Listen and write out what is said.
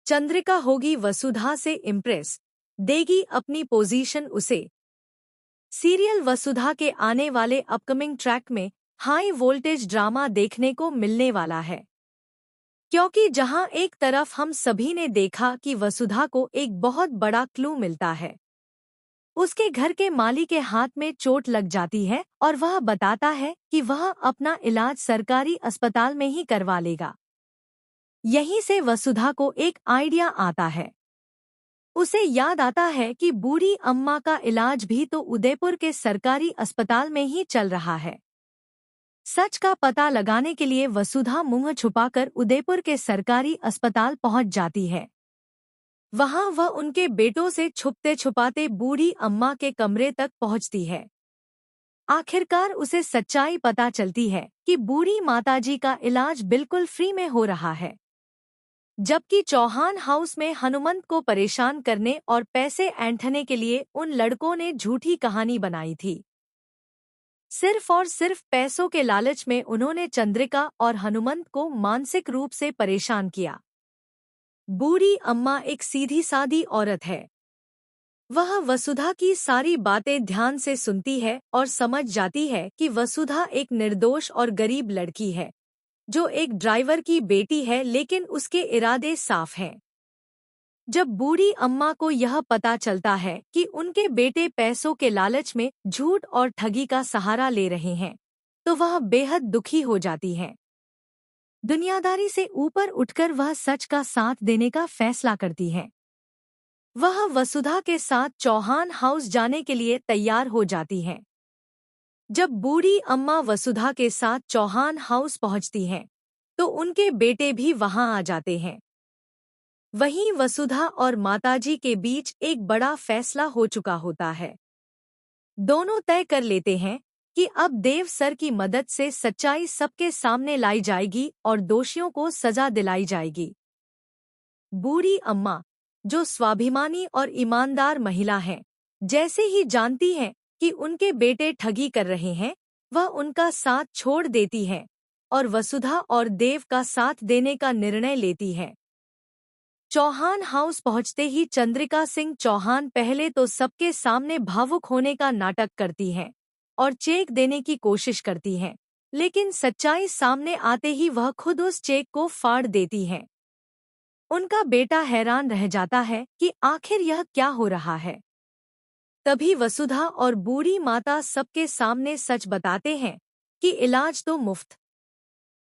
चंद्रिका होगी वसुधा से इम्प्रेस, देगी अपनी पोजीशन उसे। सीरियल वसुधा के आने वाले अपकमिंग ट्रैक में हाई वोल्टेज ड्रामा देखने को मिलने वाला है, क्योंकि जहां एक तरफ हम सभी ने देखा कि वसुधा को एक बहुत बड़ा क्लू मिलता है। उसके घर के माली के हाथ में चोट लग जाती है और वह बताता है कि वह अपना इलाज सरकारी अस्पताल में ही करवा लेगा। यहीं से वसुधा को एक आइडिया आता है। उसे याद आता है कि बूढ़ी अम्मा का इलाज भी तो उदयपुर के सरकारी अस्पताल में ही चल रहा है। सच का पता लगाने के लिए वसुधा मुंह छुपाकर उदयपुर के सरकारी अस्पताल पहुंच जाती है। वहां वह उनके बेटों से छुपते छुपाते बूढ़ी अम्मा के कमरे तक पहुंचती है। आखिरकार उसे सच्चाई पता चलती है कि बूढ़ी माताजी का इलाज बिल्कुल फ्री में हो रहा है, जबकि चौहान हाउस में हनुमंत को परेशान करने और पैसे ऐंठने के लिए उन लड़कों ने झूठी कहानी बनाई थी। सिर्फ और सिर्फ पैसों के लालच में उन्होंने चंद्रिका और हनुमंत को मानसिक रूप से परेशान किया। बूढ़ी अम्मा एक सीधी सादी औरत है। वह वसुधा की सारी बातें ध्यान से सुनती है और समझ जाती है कि वसुधा एक निर्दोष और गरीब लड़की है, जो एक ड्राइवर की बेटी है, लेकिन उसके इरादे साफ हैं। जब बूढ़ी अम्मा को यह पता चलता है कि उनके बेटे पैसों के लालच में झूठ और ठगी का सहारा ले रहे हैं, तो वह बेहद दुखी हो जाती है। दुनियादारी से ऊपर उठकर वह सच का साथ देने का फैसला करती है। वह वसुधा के साथ चौहान हाउस जाने के लिए तैयार हो जाती हैं। जब बूढ़ी अम्मा वसुधा के साथ चौहान हाउस पहुंचती हैं, तो उनके बेटे भी वहां आ जाते हैं। वहीं वसुधा और माताजी के बीच एक बड़ा फैसला हो चुका होता है। दोनों तय कर लेते हैं कि अब देव सर की मदद से सच्चाई सबके सामने लाई जाएगी और दोषियों को सजा दिलाई जाएगी। बूढ़ी अम्मा, जो स्वाभिमानी और ईमानदार महिला हैं, जैसे ही जानती हैं कि उनके बेटे ठगी कर रहे हैं, वह उनका साथ छोड़ देती हैं और वसुधा और देव का साथ देने का निर्णय लेती हैं। चौहान हाउस पहुंचते ही चंद्रिका सिंह चौहान पहले तो सबके सामने भावुक होने का नाटक करती हैं और चेक देने की कोशिश करती हैं, लेकिन सच्चाई सामने आते ही वह खुद उस चेक को फाड़ देती हैं। उनका बेटा हैरान रह जाता है कि आखिर यह क्या हो रहा है। तभी वसुधा और बूढ़ी माता सबके सामने सच बताते हैं कि इलाज तो मुफ्त,